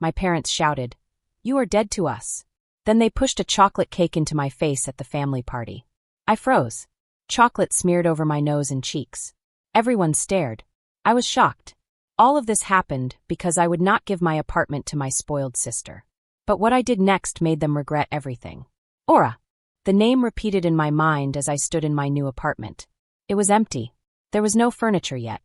My parents shouted, "You are dead to us." Then they pushed a chocolate cake into my face at the family party. I froze. Chocolate smeared over my nose and cheeks. Everyone stared. I was shocked. All of this happened because I would not give my apartment to my spoiled sister. But what I did next made them regret everything. Aura. The name repeated in my mind as I stood in my new apartment. It was empty. There was no furniture yet.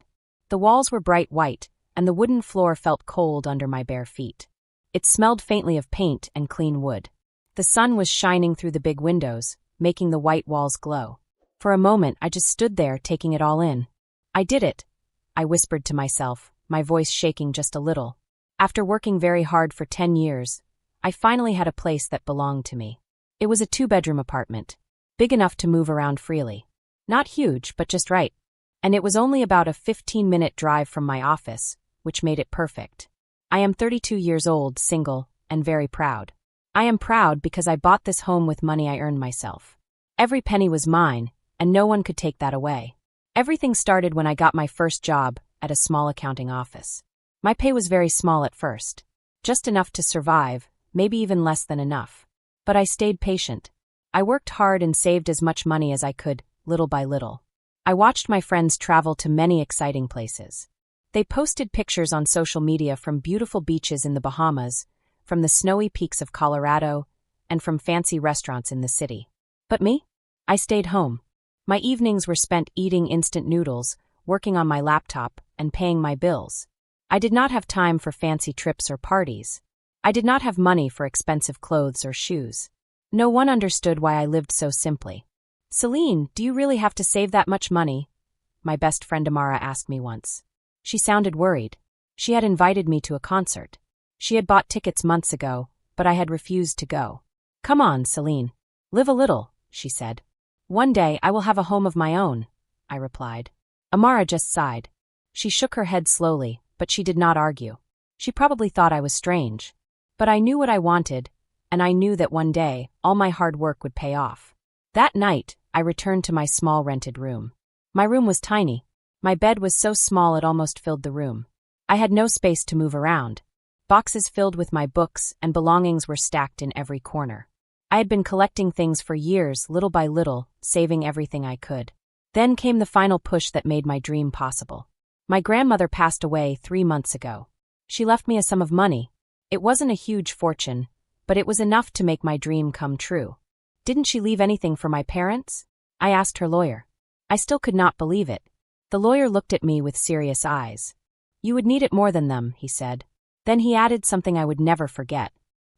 The walls were bright white, and the wooden floor felt cold under my bare feet. It smelled faintly of paint and clean wood. The sun was shining through the big windows, making the white walls glow. For a moment, I just stood there, taking it all in. I did it, I whispered to myself, my voice shaking just a little. After working very hard for 10 years, I finally had a place that belonged to me. It was a 2-bedroom apartment, big enough to move around freely. Not huge, but just right. And it was only about a 15-minute drive from my office, which made it perfect. I am 32 years old, single, and very proud. I am proud because I bought this home with money I earned myself. Every penny was mine, and no one could take that away. Everything started when I got my first job at a small accounting office. My pay was very small at first. Just enough to survive, maybe even less than enough. But I stayed patient. I worked hard and saved as much money as I could, little by little. I watched my friends travel to many exciting places. They posted pictures on social media from beautiful beaches in the Bahamas, from the snowy peaks of Colorado, and from fancy restaurants in the city. But me? I stayed home. My evenings were spent eating instant noodles, working on my laptop, and paying my bills. I did not have time for fancy trips or parties. I did not have money for expensive clothes or shoes. No one understood why I lived so simply. "Selene, do you really have to save that much money?" My best friend Amara asked me once. She sounded worried. She had invited me to a concert. She had bought tickets months ago, but I had refused to go. "Come on, Selene. Live a little," she said. "One day I will have a home of my own," I replied. Amara just sighed. She shook her head slowly, but she did not argue. She probably thought I was strange. But I knew what I wanted, and I knew that one day all my hard work would pay off. That night, I returned to my small rented room. My room was tiny. My bed was so small it almost filled the room. I had no space to move around. Boxes filled with my books and belongings were stacked in every corner. I had been collecting things for years, little by little, saving everything I could. Then came the final push that made my dream possible. My grandmother passed away 3 months ago. She left me a sum of money. It wasn't a huge fortune, but it was enough to make my dream come true. "Didn't she leave anything for my parents?" I asked her lawyer. I still could not believe it. The lawyer looked at me with serious eyes. "You would need it more than them," he said. Then he added something I would never forget.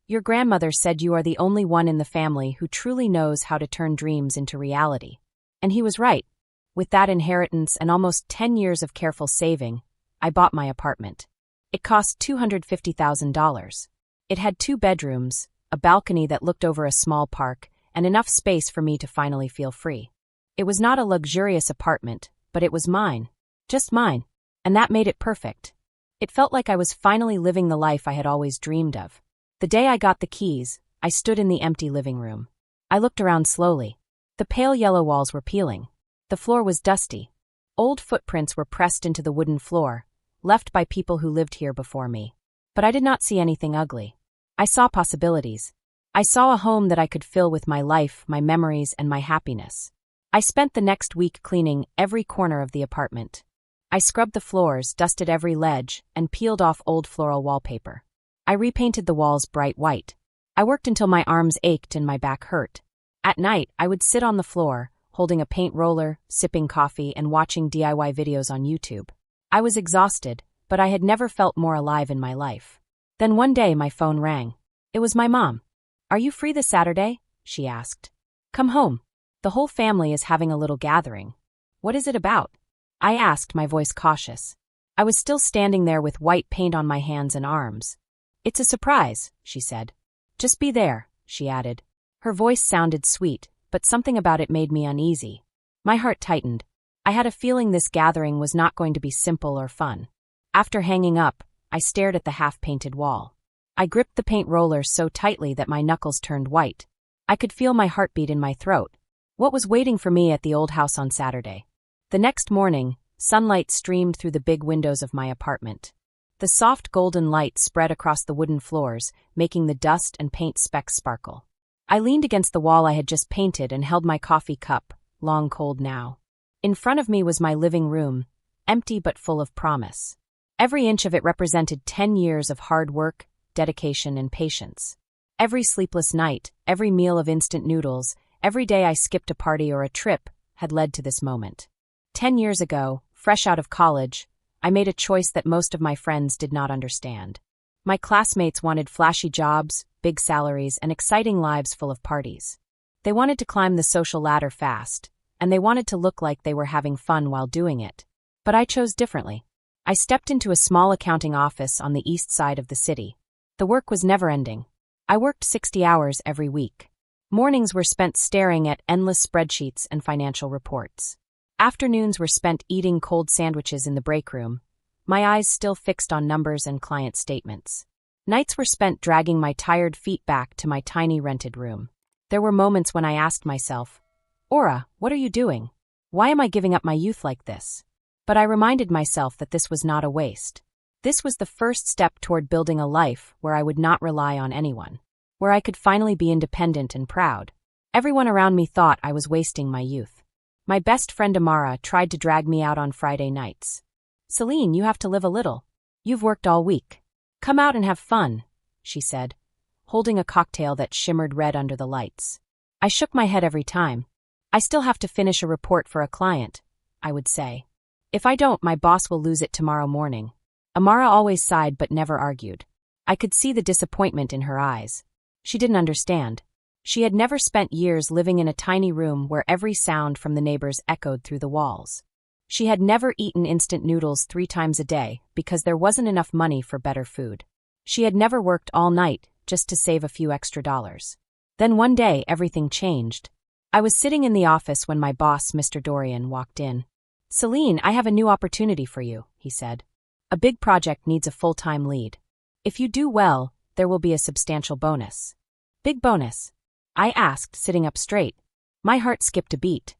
"Your grandmother said you are the only one in the family who truly knows how to turn dreams into reality." And he was right. With that inheritance and almost 10 years of careful saving, I bought my apartment. It cost $250,000. It had 2 bedrooms, a balcony that looked over a small park, and enough space for me to finally feel free. It was not a luxurious apartment, but it was mine. Just mine. And that made it perfect. It felt like I was finally living the life I had always dreamed of. The day I got the keys, I stood in the empty living room. I looked around slowly. The pale yellow walls were peeling. The floor was dusty. Old footprints were pressed into the wooden floor, left by people who lived here before me. But I did not see anything ugly. I saw possibilities. I saw a home that I could fill with my life, my memories, and my happiness. I spent the next week cleaning every corner of the apartment. I scrubbed the floors, dusted every ledge, and peeled off old floral wallpaper. I repainted the walls bright white. I worked until my arms ached and my back hurt. At night, I would sit on the floor, holding a paint roller, sipping coffee, and watching DIY videos on YouTube. I was exhausted, but I had never felt more alive in my life. Then one day my phone rang. It was my mom. "Are you free this Saturday?" she asked. "Come home. The whole family is having a little gathering." "What is it about?" I asked, my voice cautious. I was still standing there with white paint on my hands and arms. "It's a surprise," she said. "Just be there," she added. Her voice sounded sweet, but something about it made me uneasy. My heart tightened. I had a feeling this gathering was not going to be simple or fun. After hanging up, I stared at the half-painted wall. I gripped the paint roller so tightly that my knuckles turned white. I could feel my heartbeat in my throat. What was waiting for me at the old house on Saturday? The next morning, sunlight streamed through the big windows of my apartment. The soft golden light spread across the wooden floors, making the dust and paint specks sparkle. I leaned against the wall I had just painted and held my coffee cup, long cold now. In front of me was my living room, empty but full of promise. Every inch of it represented 10 years of hard work, dedication, and patience. Every sleepless night, every meal of instant noodles, every day I skipped a party or a trip had led to this moment. 10 years ago, fresh out of college, I made a choice that most of my friends did not understand. My classmates wanted flashy jobs, big salaries, and exciting lives full of parties. They wanted to climb the social ladder fast, and they wanted to look like they were having fun while doing it. But I chose differently. I stepped into a small accounting office on the east side of the city. The work was never-ending. I worked 60 hours every week. Mornings were spent staring at endless spreadsheets and financial reports. Afternoons were spent eating cold sandwiches in the break room, my eyes still fixed on numbers and client statements. Nights were spent dragging my tired feet back to my tiny rented room. There were moments when I asked myself, "Aura, what are you doing? Why am I giving up my youth like this?" But I reminded myself that this was not a waste. This was the first step toward building a life where I would not rely on anyone, where I could finally be independent and proud. Everyone around me thought I was wasting my youth. My best friend Amara tried to drag me out on Friday nights. "Selene, you have to live a little. You've worked all week. Come out and have fun," she said, holding a cocktail that shimmered red under the lights. I shook my head every time. "I still have to finish a report for a client," I would say. "If I don't, my boss will lose it tomorrow morning." Amara always sighed but never argued. I could see the disappointment in her eyes. She didn't understand. She had never spent years living in a tiny room where every sound from the neighbors echoed through the walls. She had never eaten instant noodles 3 times a day because there wasn't enough money for better food. She had never worked all night just to save a few extra dollars. Then one day, everything changed. I was sitting in the office when my boss, Mr. Dorian, walked in. "Selene, I have a new opportunity for you," he said. "A big project needs a full-time lead. If you do well, there will be a substantial bonus." "Big bonus?" I asked, sitting up straight. My heart skipped a beat.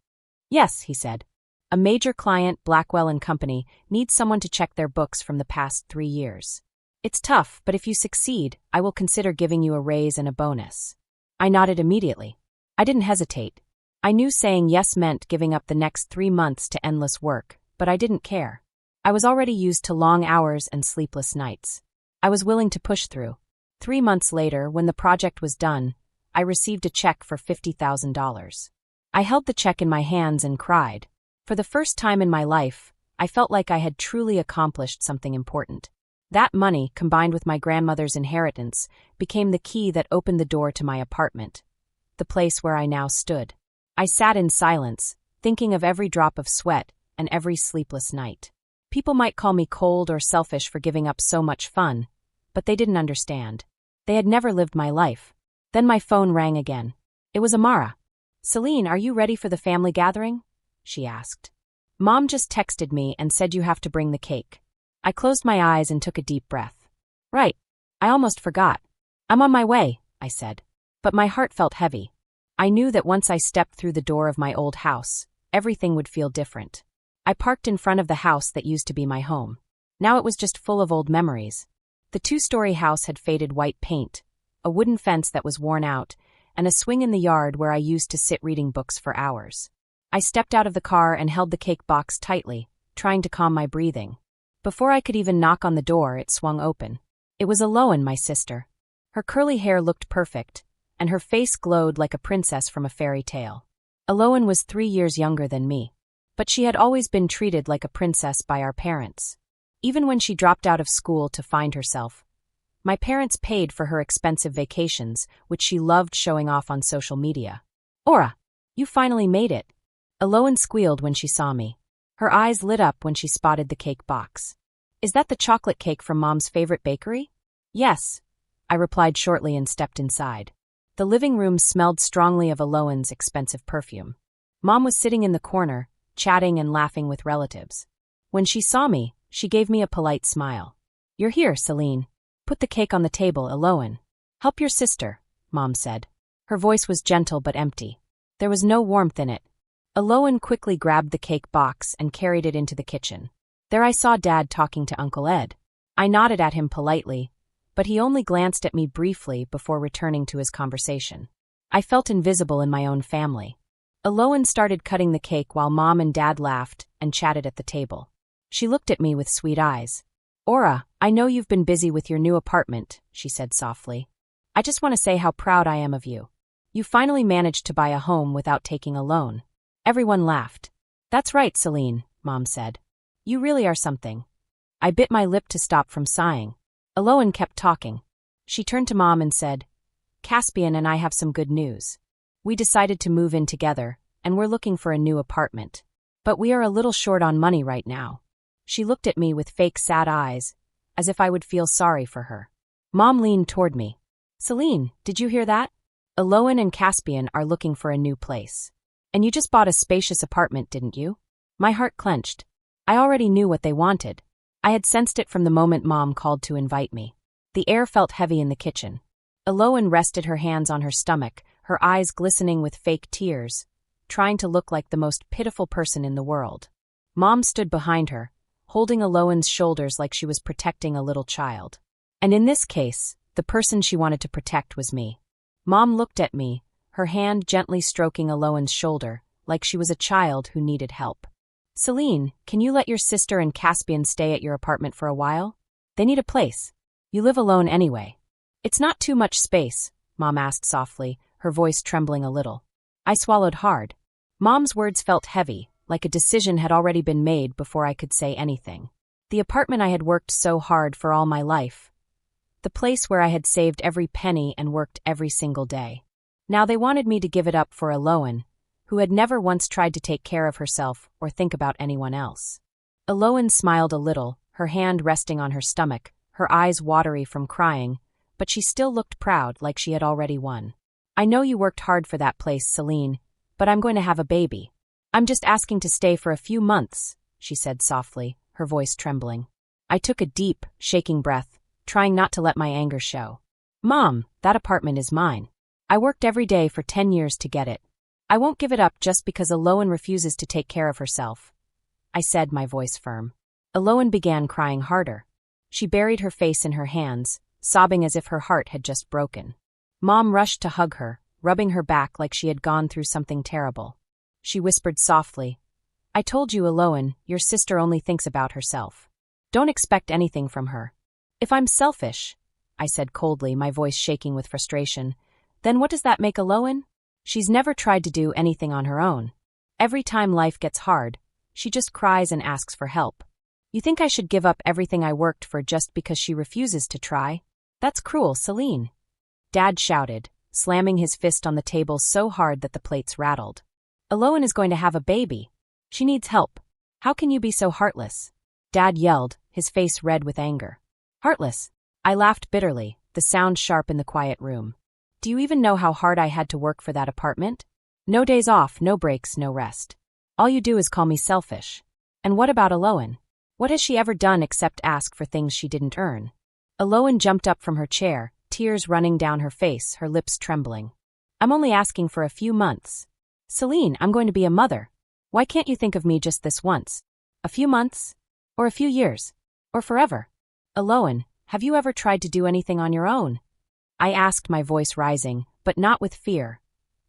"Yes," he said. "A major client, Blackwell and Company, needs someone to check their books from the past 3 years. It's tough, but if you succeed, I will consider giving you a raise and a bonus." I nodded immediately. I didn't hesitate. I knew saying yes meant giving up the next 3 months to endless work, but I didn't care. I was already used to long hours and sleepless nights. I was willing to push through. 3 months later, when the project was done, I received a check for $50,000. I held the check in my hands and cried. For the first time in my life, I felt like I had truly accomplished something important. That money, combined with my grandmother's inheritance, became the key that opened the door to my apartment, the place where I now stood. I sat in silence, thinking of every drop of sweat and every sleepless night. People might call me cold or selfish for giving up so much fun, but they didn't understand. They had never lived my life. Then my phone rang again. It was Amara. "Selene, are you ready for the family gathering?" she asked. "Mom just texted me and said you have to bring the cake." I closed my eyes and took a deep breath. "Right. I almost forgot. I'm on my way," I said. But my heart felt heavy. I knew that once I stepped through the door of my old house, everything would feel different. I parked in front of the house that used to be my home. Now it was just full of old memories. The 2-story house had faded white paint, a wooden fence that was worn out, and a swing in the yard where I used to sit reading books for hours. I stepped out of the car and held the cake box tightly, trying to calm my breathing. Before I could even knock on the door, it swung open. It was Aloan, my sister. Her curly hair looked perfect, and her face glowed like a princess from a fairy tale. Aloan was 3 years younger than me, but she had always been treated like a princess by our parents. Even when she dropped out of school to find herself, my parents paid for her expensive vacations, which she loved showing off on social media. "Aura, you finally made it." Aloan squealed when she saw me. Her eyes lit up when she spotted the cake box. "Is that the chocolate cake from Mom's favorite bakery?" "Yes," I replied shortly and stepped inside. The living room smelled strongly of Aloan's expensive perfume. Mom was sitting in the corner, chatting and laughing with relatives. When she saw me, she gave me a polite smile. "You're here, Selene. Put the cake on the table, Aloan. Help your sister," Mom said. Her voice was gentle but empty. There was no warmth in it. Aloan quickly grabbed the cake box and carried it into the kitchen. There I saw Dad talking to Uncle Ed. I nodded at him politely, but he only glanced at me briefly before returning to his conversation. I felt invisible in my own family. Aloan started cutting the cake while Mom and Dad laughed and chatted at the table. She looked at me with sweet eyes. "Aura, I know you've been busy with your new apartment," she said softly. "I just want to say how proud I am of you. You finally managed to buy a home without taking a loan." Everyone laughed. "That's right, Selene," Mom said. "You really are something." I bit my lip to stop from sighing. Aloan kept talking. She turned to Mom and said, "Caspian and I have some good news. We decided to move in together, and we're looking for a new apartment. But we are a little short on money right now." She looked at me with fake sad eyes, as if I would feel sorry for her. Mom leaned toward me. "Selene, did you hear that? Aloan and Caspian are looking for a new place. And you just bought a spacious apartment, didn't you?" My heart clenched. I already knew what they wanted. I had sensed it from the moment Mom called to invite me. The air felt heavy in the kitchen. Aloan rested her hands on her stomach, her eyes glistening with fake tears, trying to look like the most pitiful person in the world. Mom stood behind her, holding Aloan's shoulders like she was protecting a little child. And in this case, the person she wanted to protect was me. Mom looked at me, her hand gently stroking Aloan's shoulder, like she was a child who needed help. "Selene, can you let your sister and Caspian stay at your apartment for a while? They need a place. You live alone anyway." "It's not too much space," Mom asked softly, her voice trembling a little. I swallowed hard. Mom's words felt heavy, like a decision had already been made before I could say anything. The apartment I had worked so hard for all my life. The place where I had saved every penny and worked every single day. Now they wanted me to give it up for Aloan, who had never once tried to take care of herself or think about anyone else. Aloan smiled a little, her hand resting on her stomach, her eyes watery from crying, but she still looked proud like she had already won. "I know you worked hard for that place, Selene, but I'm going to have a baby. I'm just asking to stay for a few months," she said softly, her voice trembling. I took a deep, shaking breath, trying not to let my anger show. "Mom, that apartment is mine. I worked every day for 10 years to get it. I won't give it up just because Aloan refuses to take care of herself," I said, my voice firm. Aloan began crying harder. She buried her face in her hands, sobbing as if her heart had just broken. Mom rushed to hug her, rubbing her back like she had gone through something terrible. She whispered softly, "I told you, Aloan, your sister only thinks about herself. Don't expect anything from her." "If I'm selfish," I said coldly, my voice shaking with frustration, "then what does that make Aloan? She's never tried to do anything on her own. Every time life gets hard, she just cries and asks for help. You think I should give up everything I worked for just because she refuses to try? That's cruel, Selene." Dad shouted, slamming his fist on the table so hard that the plates rattled. "Aloan is going to have a baby. She needs help. How can you be so heartless?" Dad yelled, his face red with anger. "Heartless?" I laughed bitterly, the sound sharp in the quiet room. "Do you even know how hard I had to work for that apartment? No days off, no breaks, no rest. All you do is call me selfish. And what about Aloan? What has she ever done except ask for things she didn't earn?" Aloan jumped up from her chair, tears running down her face, her lips trembling. "I'm only asking for a few months. Selene, I'm going to be a mother. Why can't you think of me just this once? A few months? Or a few years? Or forever? Aloan, have you ever tried to do anything on your own?" I asked, my voice rising, but not with fear,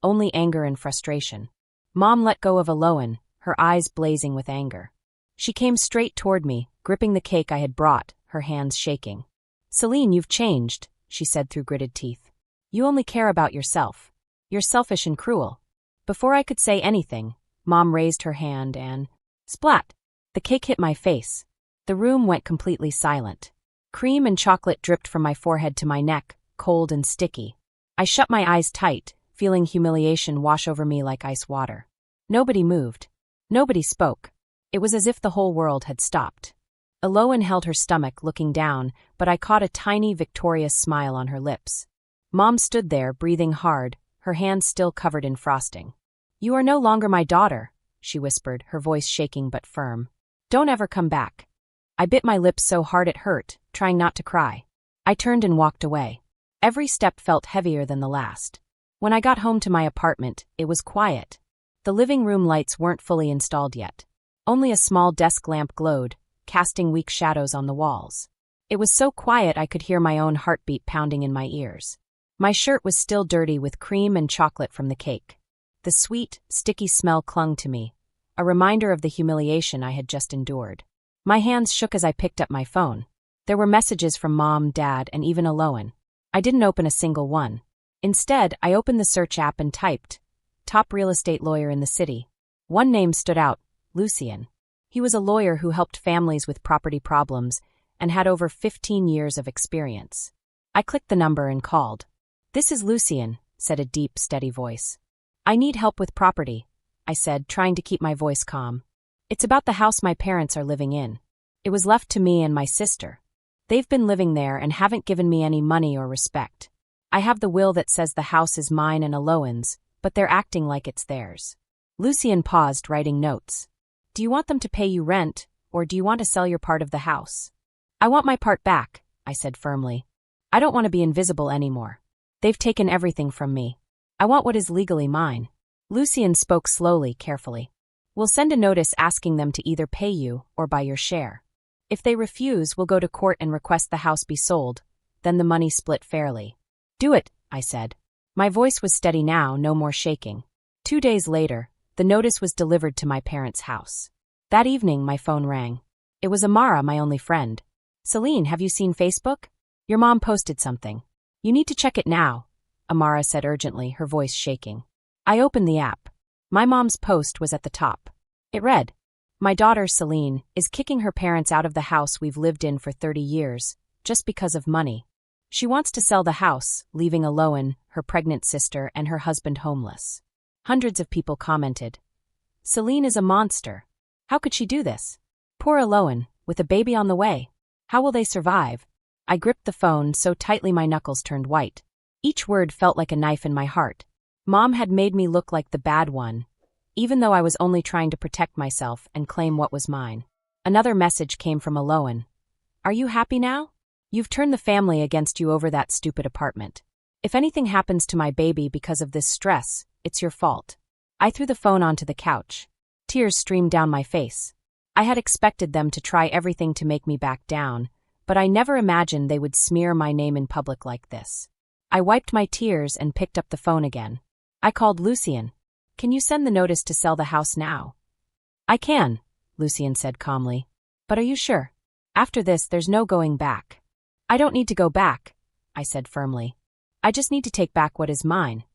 only anger and frustration. Mom let go of Aloan, her eyes blazing with anger. She came straight toward me, gripping the cake I had brought, her hands shaking. "Selene, you've changed," she said through gritted teeth. "You only care about yourself. You're selfish and cruel." Before I could say anything, Mom raised her hand and, splat! The cake hit my face. The room went completely silent. Cream and chocolate dripped from my forehead to my neck, cold and sticky. I shut my eyes tight, feeling humiliation wash over me like ice water. Nobody moved. Nobody spoke. It was as if the whole world had stopped. Aloan held her stomach, looking down, but I caught a tiny, victorious smile on her lips. Mom stood there, breathing hard, her hands still covered in frosting. "You are no longer my daughter," she whispered, her voice shaking but firm. "Don't ever come back." I bit my lips so hard it hurt, trying not to cry. I turned and walked away. Every step felt heavier than the last. When I got home to my apartment, it was quiet. The living room lights weren't fully installed yet. Only a small desk lamp glowed, casting weak shadows on the walls. It was so quiet I could hear my own heartbeat pounding in my ears. My shirt was still dirty with cream and chocolate from the cake. The sweet, sticky smell clung to me, a reminder of the humiliation I had just endured. My hands shook as I picked up my phone. There were messages from Mom, Dad, and even Aloan. I didn't open a single one. Instead, I opened the search app and typed, "Top real estate lawyer in the city." One name stood out, Lucien. He was a lawyer who helped families with property problems and had over 15 years of experience. I clicked the number and called. "This is Lucien," said a deep, steady voice. "I need help with property," I said, trying to keep my voice calm. "It's about the house my parents are living in. It was left to me and my sister. They've been living there and haven't given me any money or respect. I have the will that says the house is mine and Aloan's, but they're acting like it's theirs." Lucien paused, writing notes. "Do you want them to pay you rent, or do you want to sell your part of the house?" "I want my part back," I said firmly. "I don't want to be invisible anymore. They've taken everything from me. I want what is legally mine." Lucien spoke slowly, carefully. "We'll send a notice asking them to either pay you or buy your share. If they refuse, we'll go to court and request the house be sold, then the money split fairly." "Do it," I said. My voice was steady now, no more shaking. 2 days later, the notice was delivered to my parents' house. That evening, my phone rang. It was Amara, my only friend. "Selene, have you seen Facebook? Your mom posted something. You need to check it now," Amara said urgently, her voice shaking. I opened the app. My mom's post was at the top. It read, "My daughter, Selene, is kicking her parents out of the house we've lived in for 30 years, just because of money. She wants to sell the house, leaving Aloan, her pregnant sister, and her husband homeless." Hundreds of people commented, "Selene is a monster. How could she do this? Poor Aloan, with a baby on the way. How will they survive?" I gripped the phone so tightly my knuckles turned white. Each word felt like a knife in my heart. Mom had made me look like the bad one, even though I was only trying to protect myself and claim what was mine. Another message came from Aloan. "Are you happy now? You've turned the family against you over that stupid apartment. If anything happens to my baby because of this stress, it's your fault." I threw the phone onto the couch. Tears streamed down my face. I had expected them to try everything to make me back down, but I never imagined they would smear my name in public like this. I wiped my tears and picked up the phone again. I called Lucien. "Can you send the notice to sell the house now?" "I can," Lucien said calmly. "But are you sure? After this, there's no going back." "I don't need to go back," I said firmly. "I just need to take back what is mine."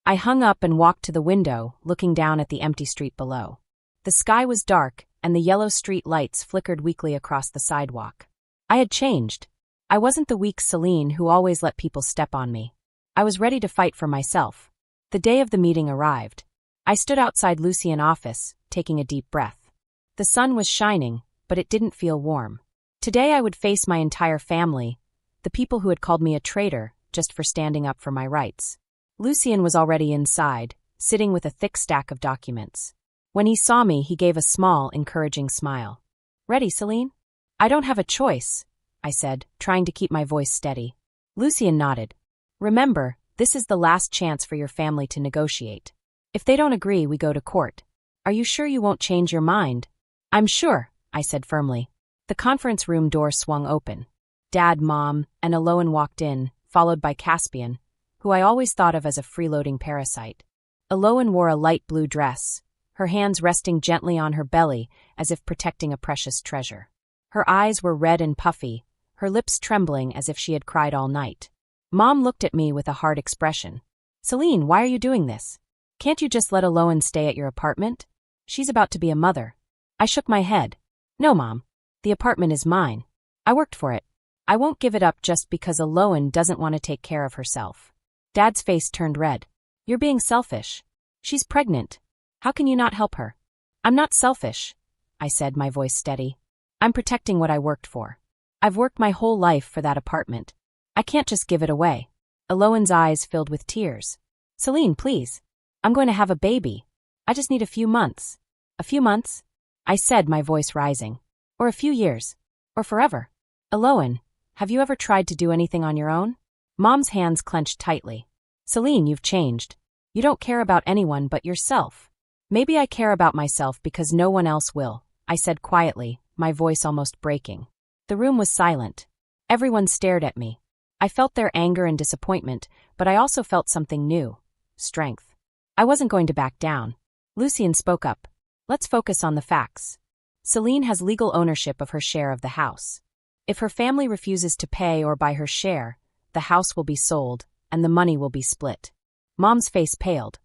I hung up and walked to the window, looking down at the empty street below. The sky was dark, and the yellow street lights flickered weakly across the sidewalk. I had changed. I wasn't the weak Selene who always let people step on me. I was ready to fight for myself. The day of the meeting arrived. I stood outside Lucien's office, taking a deep breath. The sun was shining, but it didn't feel warm. Today I would face my entire family, the people who had called me a traitor just for standing up for my rights. Lucien was already inside, sitting with a thick stack of documents. When he saw me, he gave a small, encouraging smile. "Ready, Selene?" "I don't have a choice," I said, trying to keep my voice steady. Lucien nodded. "Remember, this is the last chance for your family to negotiate. If they don't agree, we go to court. Are you sure you won't change your mind?" "I'm sure," I said firmly. The conference room door swung open. Dad, Mom, and Aloan walked in, followed by Caspian, who I always thought of as a freeloading parasite. Aloan wore a light blue dress, her hands resting gently on her belly as if protecting a precious treasure. Her eyes were red and puffy, her lips trembling as if she had cried all night. Mom looked at me with a hard expression. "Selene, why are you doing this? Can't you just let Aloan stay at your apartment? She's about to be a mother." I shook my head. "No, Mom. The apartment is mine. I worked for it. I won't give it up just because Aloan doesn't want to take care of herself." Dad's face turned red. "You're being selfish. She's pregnant. How can you not help her?" "I'm not selfish," I said, my voice steady. "I'm protecting what I worked for. I've worked my whole life for that apartment. I can't just give it away." Aloan's eyes filled with tears. "Selene, please. I'm going to have a baby. I just need a few months." "A few months?" I said, my voice rising. "Or a few years. Or forever. Aloan, have you ever tried to do anything on your own?" Mom's hands clenched tightly. "Selene, you've changed. You don't care about anyone but yourself." "Maybe I care about myself because no one else will," I said quietly, my voice almost breaking. The room was silent. Everyone stared at me. I felt their anger and disappointment, but I also felt something new. Strength. I wasn't going to back down. Lucien spoke up. Let's focus on the facts. Selene has legal ownership of her share of the house. If her family refuses to pay or buy her share, the house will be sold, and the money will be split. Mom's face paled.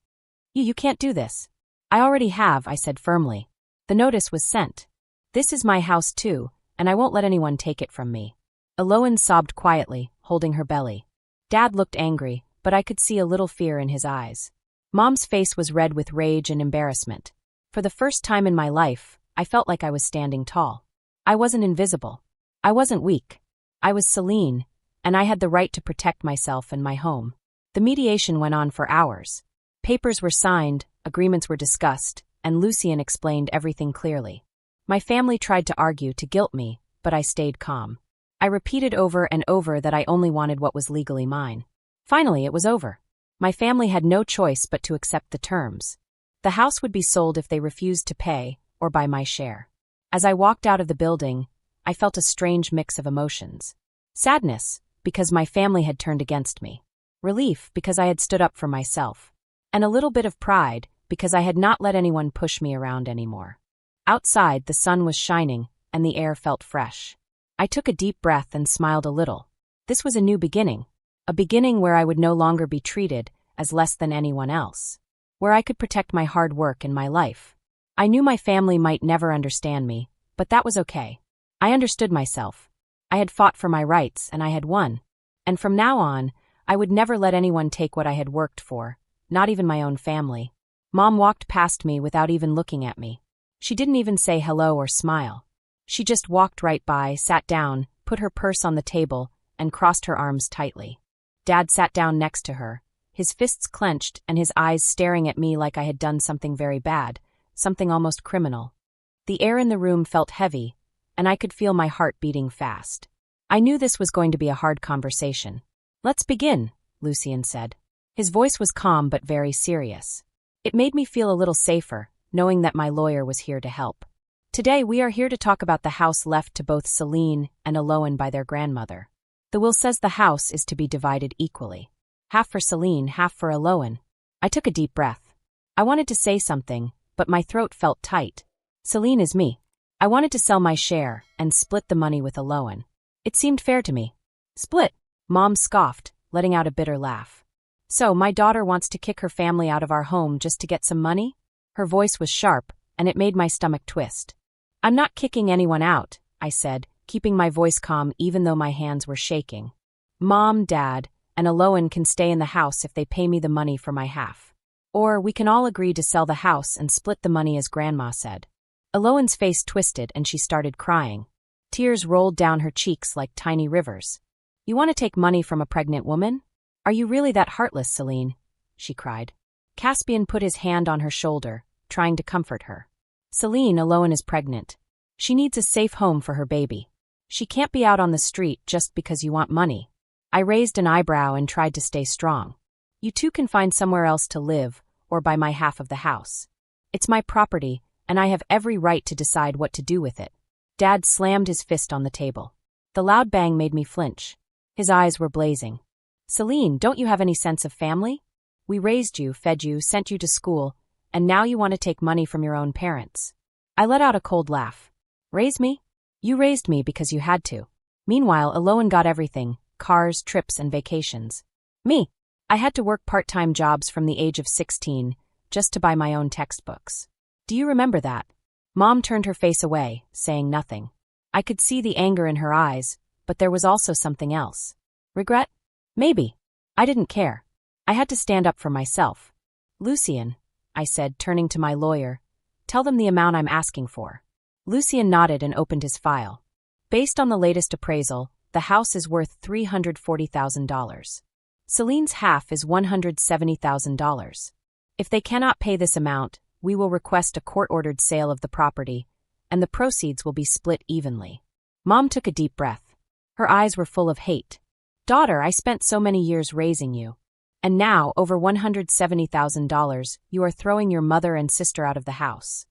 You can't do this. I already have, I said firmly. The notice was sent. This is my house too, and I won't let anyone take it from me. Eloane sobbed quietly, holding her belly. Dad looked angry, but I could see a little fear in his eyes. Mom's face was red with rage and embarrassment. For the first time in my life, I felt like I was standing tall. I wasn't invisible. I wasn't weak. I was Selene, and I had the right to protect myself and my home. The mediation went on for hours. Papers were signed, agreements were discussed, and Lucien explained everything clearly. My family tried to argue to guilt me, but I stayed calm. I repeated over and over that I only wanted what was legally mine. Finally, it was over. My family had no choice but to accept the terms. The house would be sold if they refused to pay or buy my share. As I walked out of the building, I felt a strange mix of emotions. Sadness, because my family had turned against me. Relief, because I had stood up for myself. And a little bit of pride, because I had not let anyone push me around anymore. Outside, the sun was shining, and the air felt fresh. I took a deep breath and smiled a little. This was a new beginning. A beginning where I would no longer be treated as less than anyone else. Where I could protect my hard work and my life. I knew my family might never understand me, but that was okay. I understood myself. I had fought for my rights, and I had won. And from now on, I would never let anyone take what I had worked for, not even my own family. Mom walked past me without even looking at me. She didn't even say hello or smile. She just walked right by, sat down, put her purse on the table, and crossed her arms tightly. Dad sat down next to her, his fists clenched and his eyes staring at me like I had done something very bad, something almost criminal. The air in the room felt heavy, and I could feel my heart beating fast. I knew this was going to be a hard conversation. Let's begin, Lucien said. His voice was calm but very serious. It made me feel a little safer, knowing that my lawyer was here to help. Today we are here to talk about the house left to both Selene and Eloane by their grandmother. The will says the house is to be divided equally. Half for Selene, half for Eloane. I took a deep breath. I wanted to say something, but my throat felt tight. Selene is me. I wanted to sell my share and split the money with Eloane. It seemed fair to me. Split? Mom scoffed, letting out a bitter laugh. So, my daughter wants to kick her family out of our home just to get some money? Her voice was sharp, and it made my stomach twist. I'm not kicking anyone out, I said, keeping my voice calm even though my hands were shaking. Mom, Dad, and Eloane can stay in the house if they pay me the money for my half. Or we can all agree to sell the house and split the money as Grandma said. Eloane's face twisted and she started crying. Tears rolled down her cheeks like tiny rivers. You want to take money from a pregnant woman? Are you really that heartless, Selene? She cried. Caspian put his hand on her shoulder, trying to comfort her. Selene, Eloane is pregnant. She needs a safe home for her baby. She can't be out on the street just because you want money. I raised an eyebrow and tried to stay strong. You two can find somewhere else to live, or buy my half of the house. It's my property, and I have every right to decide what to do with it. Dad slammed his fist on the table. The loud bang made me flinch. His eyes were blazing. Selene, don't you have any sense of family? We raised you, fed you, sent you to school, and now you want to take money from your own parents. I let out a cold laugh. Raise me? You raised me because you had to. Meanwhile, Eloane got everything, cars, trips, and vacations. Me? I had to work part-time jobs from the age of 16, just to buy my own textbooks. Do you remember that? Mom turned her face away, saying nothing. I could see the anger in her eyes, but there was also something else. Regret? Maybe. I didn't care. I had to stand up for myself. Lucien, I said, turning to my lawyer, tell them the amount I'm asking for. Lucien nodded and opened his file. Based on the latest appraisal, the house is worth $340,000. Selene's half is $170,000. If they cannot pay this amount, we will request a court-ordered sale of the property, and the proceeds will be split evenly. Mom took a deep breath. Her eyes were full of hate. Daughter, I spent so many years raising you. And now, over $170,000, you are throwing your mother and sister out of the house.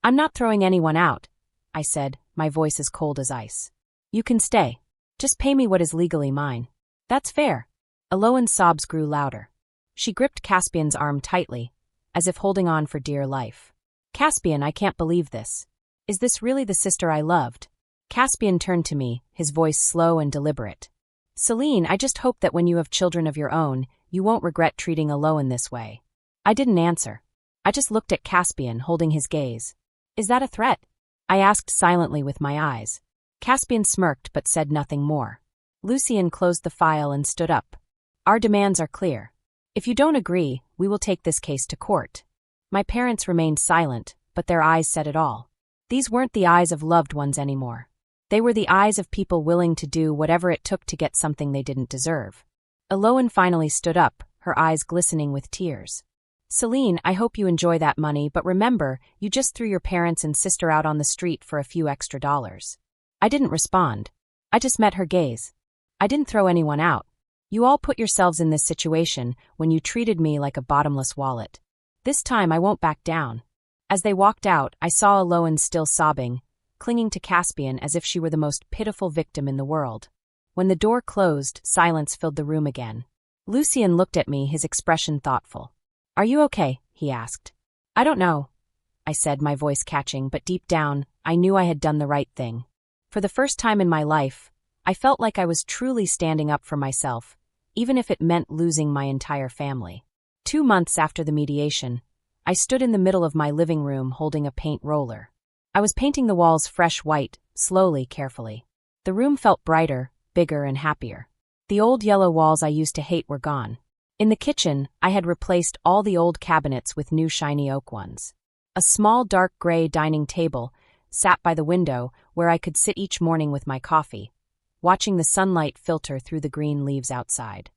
I'm not throwing anyone out, I said, my voice as cold as ice. You can stay. Just pay me what is legally mine. That's fair. Aloan's sobs grew louder. She gripped Caspian's arm tightly, as if holding on for dear life. Caspian, I can't believe this. Is this really the sister I loved? Caspian turned to me, his voice slow and deliberate. Selene, I just hope that when you have children of your own, you won't regret treating Aloan this way. I didn't answer. I just looked at Caspian, holding his gaze. Is that a threat? I asked silently with my eyes. Caspian smirked but said nothing more. Lucien closed the file and stood up. Our demands are clear. If you don't agree, we will take this case to court. My parents remained silent, but their eyes said it all. These weren't the eyes of loved ones anymore. They were the eyes of people willing to do whatever it took to get something they didn't deserve. Aloan finally stood up, her eyes glistening with tears. Selene, I hope you enjoy that money, but remember, you just threw your parents and sister out on the street for a few extra dollars. I didn't respond. I just met her gaze. I didn't throw anyone out. You all put yourselves in this situation when you treated me like a bottomless wallet. This time I won't back down. As they walked out, I saw Aloan still sobbing, clinging to Caspian as if she were the most pitiful victim in the world. When the door closed, silence filled the room again. Lucien looked at me, his expression thoughtful. Are you okay? He asked. I don't know, I said, my voice catching, but deep down, I knew I had done the right thing. For the first time in my life, I felt like I was truly standing up for myself, even if it meant losing my entire family. 2 months after the mediation, I stood in the middle of my living room holding a paint roller. I was painting the walls fresh white, slowly, carefully. The room felt brighter, bigger, and happier. The old yellow walls I used to hate were gone. In the kitchen, I had replaced all the old cabinets with new shiny oak ones. A small dark gray dining table sat by the window where I could sit each morning with my coffee, watching the sunlight filter through the green leaves outside.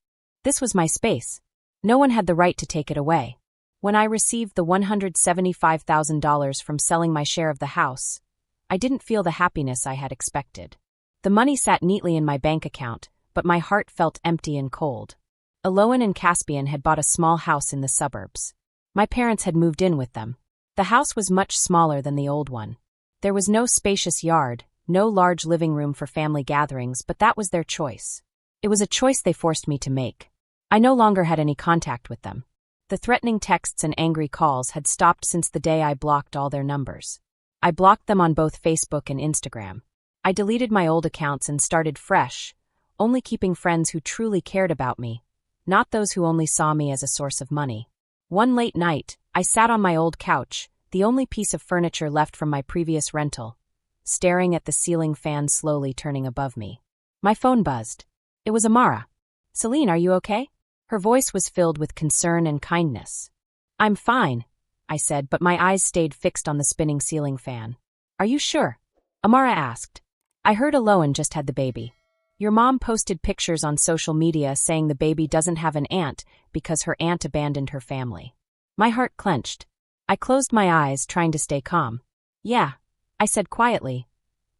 This was my space. No one had the right to take it away. When I received the $175,000 from selling my share of the house, I didn't feel the happiness I had expected. The money sat neatly in my bank account, but my heart felt empty and cold. Aloan and Caspian had bought a small house in the suburbs. My parents had moved in with them. The house was much smaller than the old one. There was no spacious yard, no large living room for family gatherings, but that was their choice. It was a choice they forced me to make. I no longer had any contact with them. The threatening texts and angry calls had stopped since the day I blocked all their numbers. I blocked them on both Facebook and Instagram. I deleted my old accounts and started fresh, only keeping friends who truly cared about me, not those who only saw me as a source of money. One late night, I sat on my old couch, the only piece of furniture left from my previous rental, staring at the ceiling fan slowly turning above me. My phone buzzed. It was Amara. Selene, are you okay? Her voice was filled with concern and kindness. I'm fine, I said, but my eyes stayed fixed on the spinning ceiling fan. Are you sure? Amara asked. I heard Aloan just had the baby. Your mom posted pictures on social media saying the baby doesn't have an aunt because her aunt abandoned her family. My heart clenched. I closed my eyes, trying to stay calm. Yeah, I said quietly.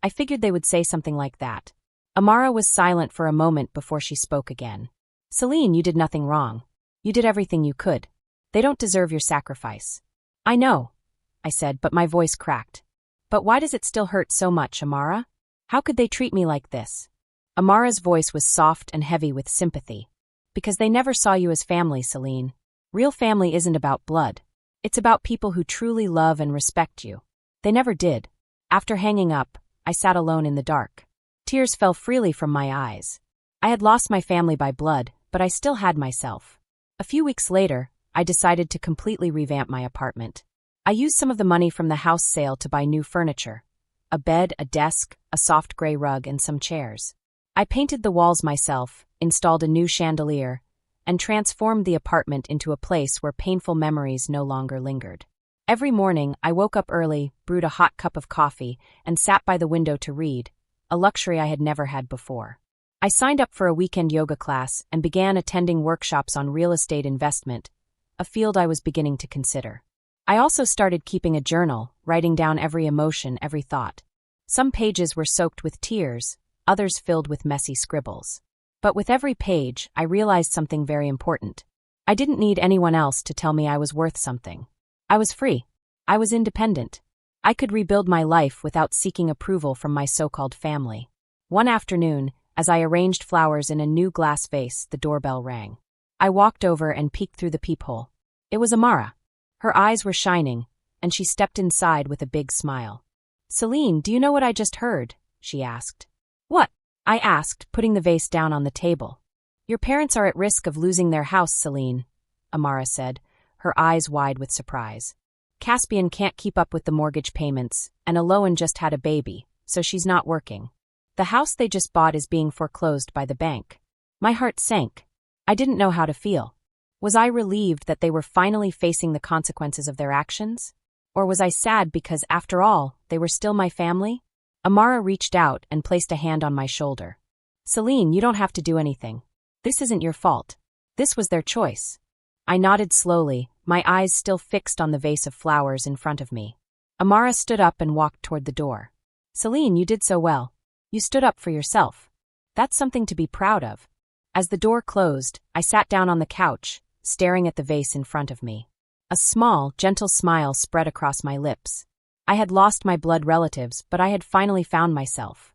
I figured they would say something like that. Amara was silent for a moment before she spoke again. Selene, you did nothing wrong. You did everything you could. They don't deserve your sacrifice. I know, I said, but my voice cracked. But why does it still hurt so much, Amara? How could they treat me like this? Amara's voice was soft and heavy with sympathy. Because they never saw you as family, Selene. Real family isn't about blood. It's about people who truly love and respect you. They never did. After hanging up, I sat alone in the dark. Tears fell freely from my eyes. I had lost my family by blood, but I still had myself. A few weeks later, I decided to completely revamp my apartment. I used some of the money from the house sale to buy new furniture. A bed, a desk, a soft gray rug, and some chairs. I painted the walls myself, installed a new chandelier, and transformed the apartment into a place where painful memories no longer lingered. Every morning, I woke up early, brewed a hot cup of coffee, and sat by the window to read, a luxury I had never had before. I signed up for a weekend yoga class and began attending workshops on real estate investment, a field I was beginning to consider. I also started keeping a journal, writing down every emotion, every thought. Some pages were soaked with tears, others filled with messy scribbles. But with every page, I realized something very important. I didn't need anyone else to tell me I was worth something. I was free. I was independent. I could rebuild my life without seeking approval from my so-called family. One afternoon, As I arranged flowers in a new glass vase, the doorbell rang. I walked over and peeked through the peephole. It was Amara. Her eyes were shining, and she stepped inside with a big smile. "Selene, do you know what I just heard?" she asked. "What?" I asked, putting the vase down on the table. "Your parents are at risk of losing their house, Selene," Amara said, her eyes wide with surprise. "Caspian can't keep up with the mortgage payments, and Aloan just had a baby, so she's not working. The house they just bought is being foreclosed by the bank." My heart sank. I didn't know how to feel. Was I relieved that they were finally facing the consequences of their actions? Or was I sad because, after all, they were still my family? Amara reached out and placed a hand on my shoulder. "Selene, you don't have to do anything. This isn't your fault. This was their choice." I nodded slowly, my eyes still fixed on the vase of flowers in front of me. Amara stood up and walked toward the door. "Selene, you did so well. You stood up for yourself. That's something to be proud of." As the door closed, I sat down on the couch, staring at the vase in front of me. A small, gentle smile spread across my lips. I had lost my blood relatives, but I had finally found myself.